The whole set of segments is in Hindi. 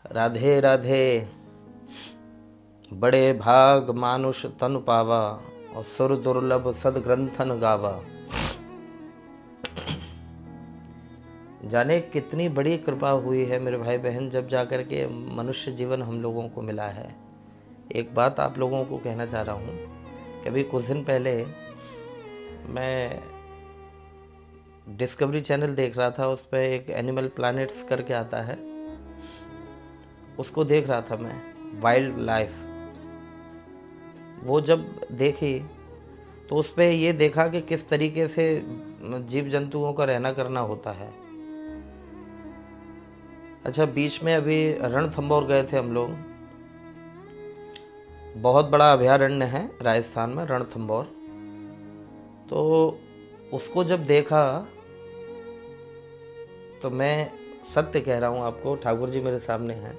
राधे राधे। बड़े भाग मानुष तन पावा और सुर दुर्लभ सदग्रंथन गावा। जाने कितनी बड़ी कृपा हुई है मेरे भाई बहन, जब जाकर के मनुष्य जीवन हम लोगों को मिला है। एक बात आप लोगों को कहना चाह रहा हूँ कि अभी कुछ दिन पहले मैं डिस्कवरी चैनल देख रहा था, उस पर एक एनिमल प्लैनेट्स करके आता है, उसको देख रहा था मैं, वाइल्ड लाइफ। वो जब देखी तो उस पर ये देखा कि किस तरीके से जीव जंतुओं का रहना करना होता है। अच्छा, बीच में अभी रणथंभौर गए थे हम लोग। बहुत बड़ा अभयारण्य है राजस्थान में, रणथंभौर। तो उसको जब देखा तो मैं सत्य कह रहा हूँ आपको, ठाकुर जी मेरे सामने हैं,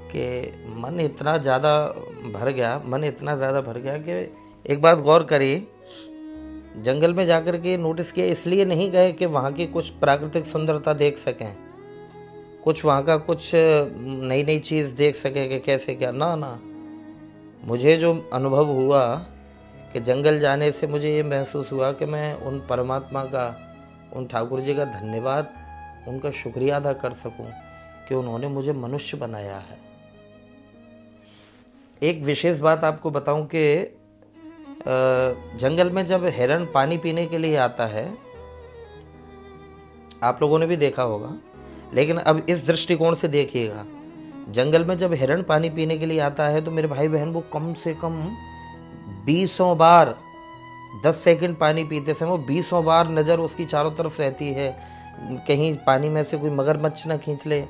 कि मन इतना ज़्यादा भर गया कि एक बात गौर करी, जंगल में जाकर के नोटिस किया, इसलिए नहीं गए कि वहाँ की कुछ प्राकृतिक सुंदरता देख सकें, कुछ वहाँ का कुछ नई नई चीज़ देख सकें कि कैसे क्या, ना। मुझे जो अनुभव हुआ कि जंगल जाने से मुझे ये महसूस हुआ कि मैं उन परमात्मा का, उन ठाकुर जी का धन्यवाद, उनका शुक्रिया अदा कर सकूं कि उन्होंने मुझे मनुष्य बनाया है। एक विशेष बात आपको बताऊं कि जंगल में जब हिरण पानी पीने के लिए आता है, आप लोगों ने भी देखा होगा, लेकिन अब इस दृष्टिकोण से देखिएगा, जंगल में जब हिरण पानी पीने के लिए आता है तो मेरे भाई बहन वो कम से कम 20 बार, 10 सेकंड पानी पीते समय 20 बार नज़र उसकी चारों तरफ रहती है, कहीं पानी में से कोई मगरमच्छ ना खींच ले,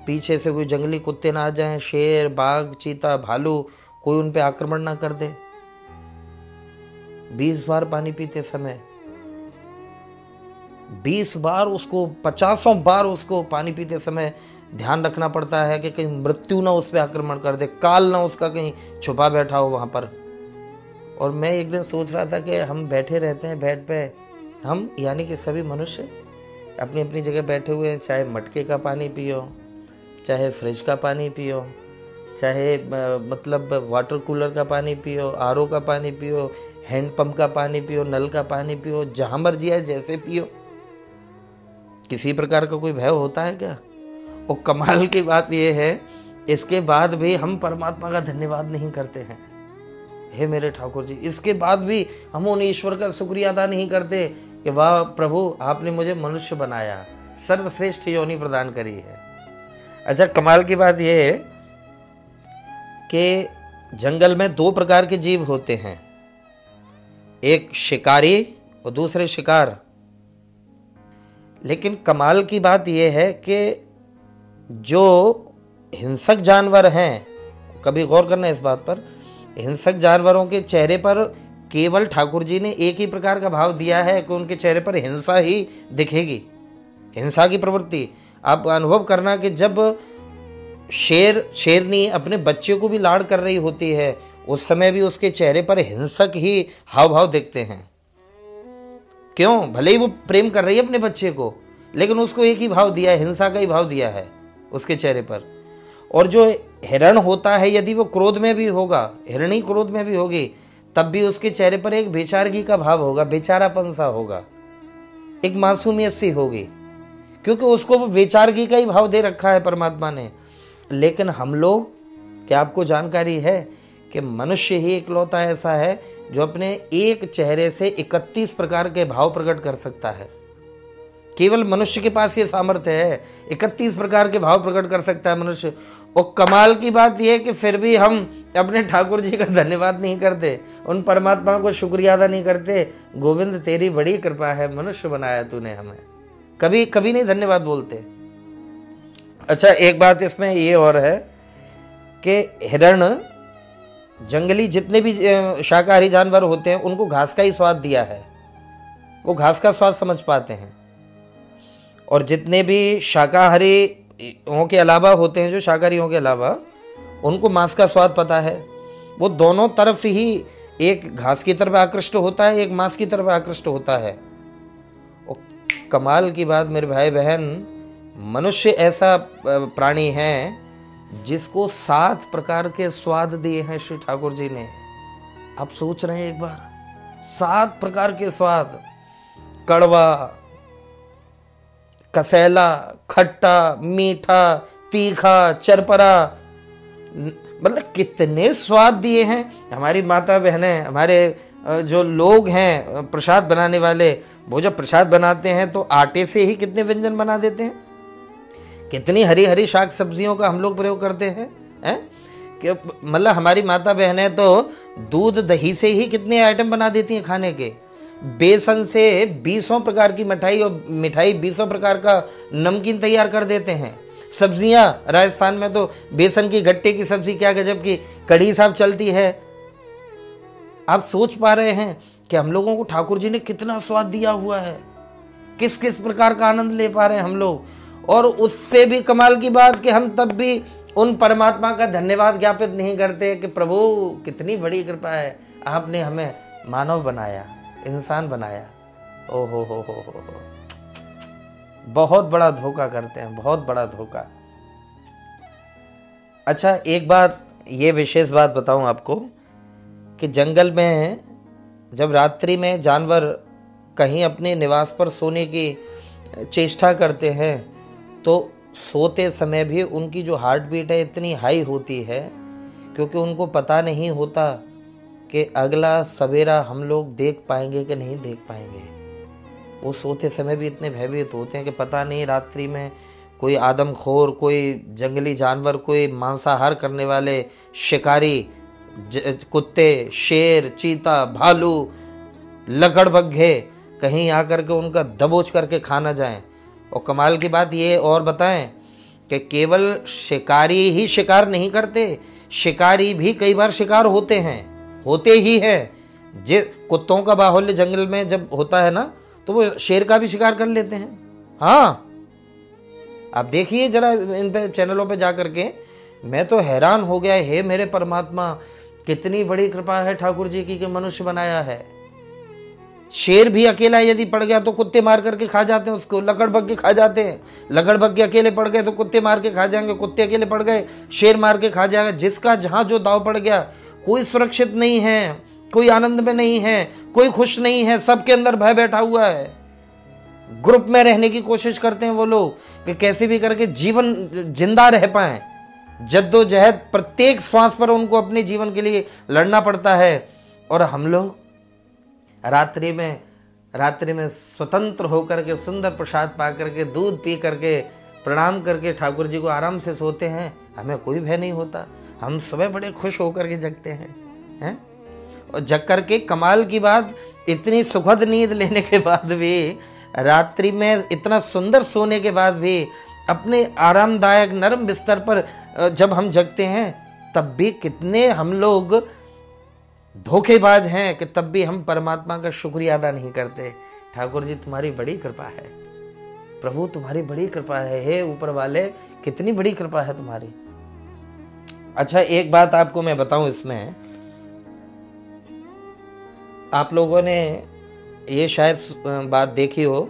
पीछे से कोई जंगली कुत्ते ना आ जाएं, शेर, बाघ, चीता, भालू कोई उन पे आक्रमण ना कर दे। 20 बार पानी पीते समय 20 बार उसको, 50 बार उसको पानी पीते समय ध्यान रखना पड़ता है कि कहीं मृत्यु ना उस पर आक्रमण कर दे, काल ना उसका कहीं छुपा बैठा हो वहाँ पर। और मैं एक दिन सोच रहा था कि हम बैठे रहते हैं बेड पे, हम यानी कि सभी मनुष्य अपनी अपनी जगह बैठे हुए हैं, चाहे मटके का पानी पियो, चाहे फ्रिज का पानी पियो, चाहे मतलब वाटर कूलर का पानी पियो, आरओ का पानी पियो, हैंडपंप का पानी पियो, नल का पानी पियो, जहाँ मर्जी है जैसे पियो, किसी प्रकार का कोई भय होता है क्या? और कमाल की बात यह है, इसके बाद भी हम परमात्मा का धन्यवाद नहीं करते हैं। हे मेरे ठाकुर जी, इसके बाद भी हम उन ईश्वर का शुक्रिया अदा नहीं करते कि वाह प्रभु, आपने मुझे मनुष्य बनाया, सर्वश्रेष्ठ योनि प्रदान करी है। अच्छा, कमाल की बात यह है कि जंगल में 2 प्रकार के जीव होते हैं, एक शिकारी और दूसरे शिकार। लेकिन कमाल की बात यह है कि जो हिंसक जानवर हैं, कभी गौर करना इस बात पर, हिंसक जानवरों के चेहरे पर केवल ठाकुर जी ने एक ही प्रकार का भाव दिया है कि उनके चेहरे पर हिंसा ही दिखेगी, हिंसा की प्रवृत्ति। आप अनुभव करना कि जब शेरनी अपने बच्चे को भी लाड़ कर रही होती है, उस समय भी उसके चेहरे पर हिंसक ही हाव भाव दिखते हैं। क्यों? भले ही वो प्रेम कर रही है अपने बच्चे को, लेकिन उसको एक ही भाव दिया है, हिंसा का ही भाव दिया है उसके चेहरे पर। और जो हिरण होता है, यदि वो क्रोध में भी होगा, हिरणी क्रोध में भी होगी, तब भी उसके चेहरे पर एक बेचारगी का भाव होगा, बेचारापन सा होगा, एक मासूमियत सी होगी, क्योंकि उसको वो बेचारगी का ही भाव दे रखा है परमात्मा ने। लेकिन हम लोग, क्या आपको जानकारी है कि मनुष्य ही इकलौता ऐसा है जो अपने एक चेहरे से 31 प्रकार के भाव प्रकट कर सकता है। केवल मनुष्य के पास ये सामर्थ्य है, 31 प्रकार के भाव प्रकट कर सकता है मनुष्य। और कमाल की बात यह है कि फिर भी हम अपने ठाकुर जी का धन्यवाद नहीं करते, उन परमात्मा को शुक्रिया अदा नहीं करते। गोविंद तेरी बड़ी कृपा है, मनुष्य बनाया तूने हमें, कभी नहीं धन्यवाद बोलते। अच्छा, एक बात इसमें ये और है कि हिरण, जंगली जितने भी शाकाहारी जानवर होते हैं, उनको घास का ही स्वाद दिया है, वो घास का स्वाद समझ पाते हैं। और जितने भी शाकाहारियों के अलावा होते हैं, जो शाकाहारियों के अलावा, उनको मांस का स्वाद पता है। वो दोनों तरफ ही, एक घास की तरफ आकृष्ट होता है, एक मांस की तरफ आकृष्ट होता है। और कमाल की बात मेरे भाई बहन, मनुष्य ऐसा प्राणी है जिसको 7 प्रकार के स्वाद दिए हैं श्री ठाकुर जी ने। आप सोच रहे हैं एक बार, 7 प्रकार के स्वाद, कड़वा, कसैला, खट्टा, मीठा, तीखा, चरपरा, मतलब कितने स्वाद दिए हैं। हमारी माता बहनें, हमारे जो लोग हैं प्रसाद बनाने वाले, वो जब प्रसाद बनाते हैं तो आटे से ही कितने व्यंजन बना देते हैं, कितनी हरी हरी शाक सब्जियों का हम लोग प्रयोग करते हैं, कि मतलब हमारी माता बहनें तो दूध दही से ही कितने आइटम बना देती हैं खाने के। बेसन से 20 प्रकार की मिठाई और मिठाई 20 प्रकार का नमकीन तैयार कर देते हैं। सब्जियां, राजस्थान में तो बेसन की गट्टे की सब्जी क्या गजब की कढ़ी साहब चलती है। आप सोच पा रहे हैं कि हम लोगों को ठाकुर जी ने कितना स्वाद दिया हुआ है, किस किस प्रकार का आनंद ले पा रहे हैं हम लोग। और उससे भी कमाल की बात कि हम तब भी उन परमात्मा का धन्यवाद ज्ञापित नहीं करते कि प्रभु कितनी बड़ी कृपा है, आपने हमें मानव बनाया, इंसान बनाया। ओ हो, बहुत बड़ा धोखा करते हैं, बहुत बड़ा धोखा। अच्छा, एक बात, ये विशेष बात बताऊं आपको कि जंगल में जब रात्रि में जानवर कहीं अपने निवास पर सोने की चेष्टा करते हैं तो सोते समय भी उनकी जो हार्ट बीट है इतनी हाई होती है, क्योंकि उनको पता नहीं होता कि अगला सवेरा हम लोग देख पाएंगे कि नहीं देख पाएंगे। वो सोते समय भी इतने भयभीत होते हैं कि पता नहीं रात्रि में कोई आदमखोर, कोई जंगली जानवर, कोई मांसाहार करने वाले शिकारी, कुत्ते, शेर, चीता, भालू, लकड़बग्घे कहीं आकर के उनका दबोच करके खा ना जाएं। और कमाल की बात ये और बताएं कि केवल शिकारी ही शिकार नहीं करते, शिकारी भी कई बार शिकार होते हैं, होते ही हैं। कुत्तों का बाहुल्य जंगल में जब होता है ना, तो वो शेर का भी शिकार कर लेते हैं। हाँ, आप देखिए जरा इन पे चैनलों पे जा करके, मैं तो हैरान हो गया, हे मेरे परमात्मा, कितनी बड़ी कृपा है ठाकुर जी की कि मनुष्य बनाया है। शेर भी अकेला यदि पड़ गया तो कुत्ते मार करके खा जाते हैं उसको, लकड़बग्घे खा जाते हैं, लकड़बग्घे अकेले पड़ गए तो कुत्ते मार के खा जाएंगे, कुत्ते अकेले पड़ गए शेर मार के खा जाएगा। जिसका जहां जो दाव पड़ गया, कोई सुरक्षित नहीं है, कोई आनंद में नहीं है, कोई खुश नहीं है, सबके अंदर भय बैठा हुआ है। ग्रुप में रहने की कोशिश करते हैं वो लोग कि कैसे भी करके जीवन जिंदा रह पाए। जद्दोजहद प्रत्येक श्वास पर उनको अपने जीवन के लिए लड़ना पड़ता है। और हम लोग रात्रि में स्वतंत्र होकर के सुंदर प्रसाद पा करके, दूध पी करके, प्रणाम करके ठाकुर जी को आराम से सोते हैं। हमें कोई भय नहीं होता, हम सुबह बड़े खुश होकर के जगते हैं। और जग करके कमाल की बात, इतनी सुखद नींद लेने के बाद भी, रात्रि में इतना सुंदर सोने के बाद भी, अपने आरामदायक नरम बिस्तर पर जब हम जगते हैं, तब भी कितने हम लोग धोखेबाज हैं कि तब भी हम परमात्मा का शुक्रिया अदा नहीं करते। ठाकुर जी तुम्हारी बड़ी कृपा है, प्रभु तुम्हारी बड़ी कृपा है, हे ऊपर वाले कितनी बड़ी कृपा है तुम्हारी। अच्छा, एक बात आपको मैं बताऊं, इसमें आप लोगों ने ये शायद बात देखी हो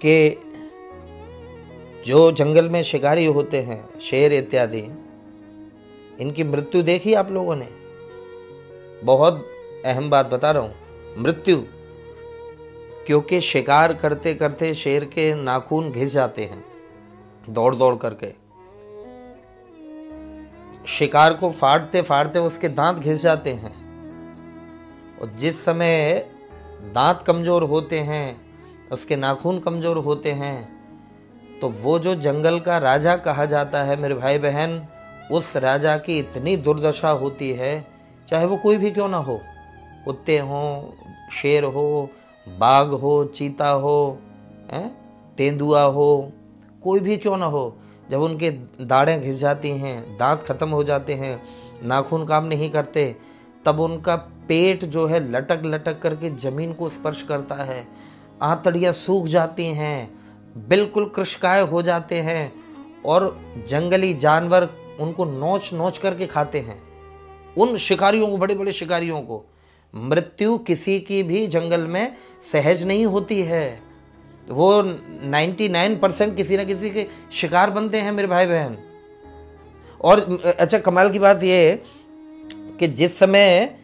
कि जो जंगल में शिकारी होते हैं, शेर इत्यादि, इनकी मृत्यु देखी आप लोगों ने? बहुत अहम बात बता रहा हूं, मृत्यु। क्योंकि शिकार करते करते शेर के नाखून घिस जाते हैं, दौड़ दौड़ करके शिकार को फाड़ते फाड़ते उसके दांत घिस जाते हैं। और जिस समय दांत कमजोर होते हैं, उसके नाखून कमजोर होते हैं, तो वो जो जंगल का राजा कहा जाता है मेरे भाई बहन, उस राजा की इतनी दुर्दशा होती है, चाहे वो कोई भी क्यों ना हो, कुत्ते हों, शेर हो, बाघ हो, चीता हो, तेंदुआ हो, कोई भी क्यों ना हो, जब उनके दाढ़ें घिस जाती हैं, दांत खत्म हो जाते हैं, नाखून काम नहीं करते, तब उनका पेट जो है लटक लटक करके जमीन को स्पर्श करता है, आंतड़ियाँ सूख जाती हैं, बिल्कुल कृशकाय हो जाते हैं, और जंगली जानवर उनको नोच नोच करके खाते हैं, उन शिकारियों को, बड़े बड़े शिकारियों को। मृत्यु किसी की भी जंगल में सहज नहीं होती है। वो 99% किसी न किसी के शिकार बनते हैं मेरे भाई बहन। और अच्छा, कमाल की बात यह है कि जिस समय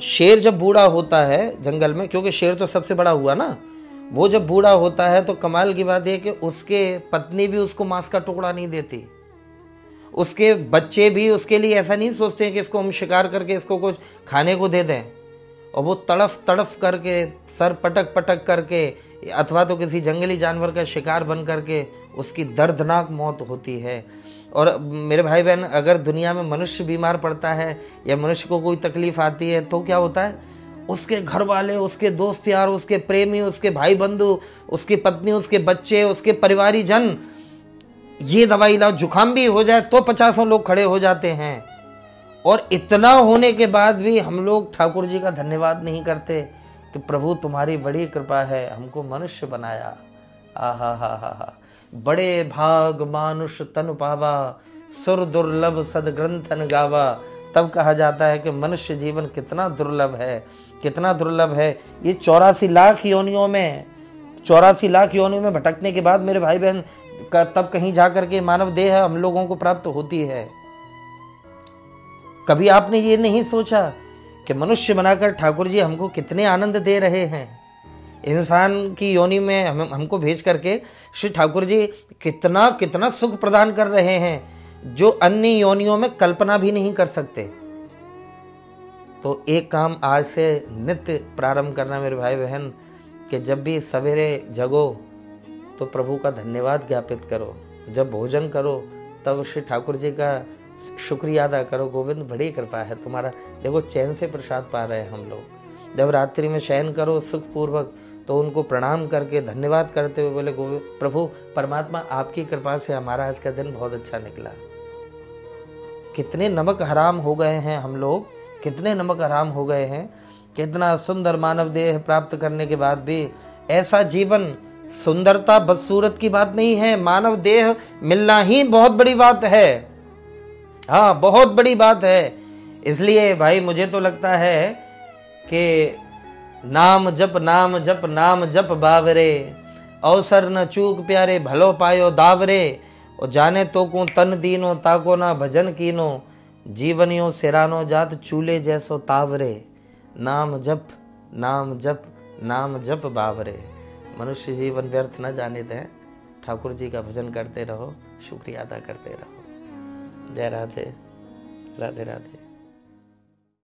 शेर जब बूढ़ा होता है जंगल में, क्योंकि शेर तो सबसे बड़ा हुआ ना, वो जब बूढ़ा होता है तो कमाल की बात यह कि उसके पत्नी भी उसको मांस का टुकड़ा नहीं देती, उसके बच्चे भी उसके लिए ऐसा नहीं सोचते हैं कि इसको हम शिकार करके इसको कुछ खाने को दे दें, और वो तड़फ तड़फ करके, सर पटक पटक करके, अथवा तो किसी जंगली जानवर का शिकार बन करके उसकी दर्दनाक मौत होती है। और मेरे भाई बहन, अगर दुनिया में मनुष्य बीमार पड़ता है या मनुष्य को कोई तकलीफ आती है तो क्या होता है, उसके घर वाले, उसके दोस्त यार, उसके प्रेमी, उसके भाई बंधु, उसकी पत्नी, उसके बच्चे, उसके परिवारी जन, ये दवाई लाओ, जुकाम भी हो जाए तो 50 लोग खड़े हो जाते हैं। और इतना होने के बाद भी हम लोग ठाकुर जी का धन्यवाद नहीं करते कि प्रभु तुम्हारी बड़ी कृपा है, हमको मनुष्य बनाया। आहा हा हा हा, बड़े भाग मानुष तन पावा, सुर दुर्लभ सदग्रंथन गावा। तब कहा जाता है कि मनुष्य जीवन कितना दुर्लभ है, कितना दुर्लभ है। ये 84 लाख योनियों में भटकने के बाद मेरे भाई बहन का तब कहीं जाकर के मानव देह हम लोगों को प्राप्त होती है। कभी आपने ये नहीं सोचा कि मनुष्य बनाकर ठाकुर जी हमको कितने आनंद दे रहे हैं, इंसान की योनि में हमको भेज करके श्री ठाकुर जी कितना कितना सुख प्रदान कर रहे हैं जो अन्य योनियों में कल्पना भी नहीं कर सकते। तो एक काम आज से नित्य प्रारंभ करना मेरे भाई बहन, कि जब भी सवेरे जगो तो प्रभु का धन्यवाद ज्ञापित करो, जब भोजन करो तब श्री ठाकुर जी का शुक्रिया अदा करो, गोविंद बड़ी कृपा है तुम्हारा, देखो चैन से प्रसाद पा रहे हैं हम लोग। जब रात्रि में शयन करो सुखपूर्वक तो उनको प्रणाम करके धन्यवाद करते हुए बोले, गोविंद प्रभु परमात्मा आपकी कृपा से हमारा आज का दिन बहुत अच्छा निकला। कितने नमक हराम हो गए हैं हम लोग, कितने नमक हराम हो गए हैं। कितना सुंदर मानव देह प्राप्त करने के बाद भी ऐसा जीवन, सुंदरता बदसूरत की बात नहीं है, मानव देह मिलना ही बहुत बड़ी बात है। हाँ, बहुत बड़ी बात है। इसलिए भाई मुझे तो लगता है कि नाम जप नाम जप नाम जप बावरे, अवसर न चूक प्यारे भलो पायो दावरे, और जाने तो को तन दीनो ताको ना भजन कीनो, जीवनियों सिरानो जात चूल्हे जैसो तावरे। नाम जप नाम जप नाम जप बावरे। मनुष्य जीवन व्यर्थ न जाने दें, ठाकुर जी का भजन करते रहो, शुक्रिया अदा करते रहो। जय राधे, राधे राधे।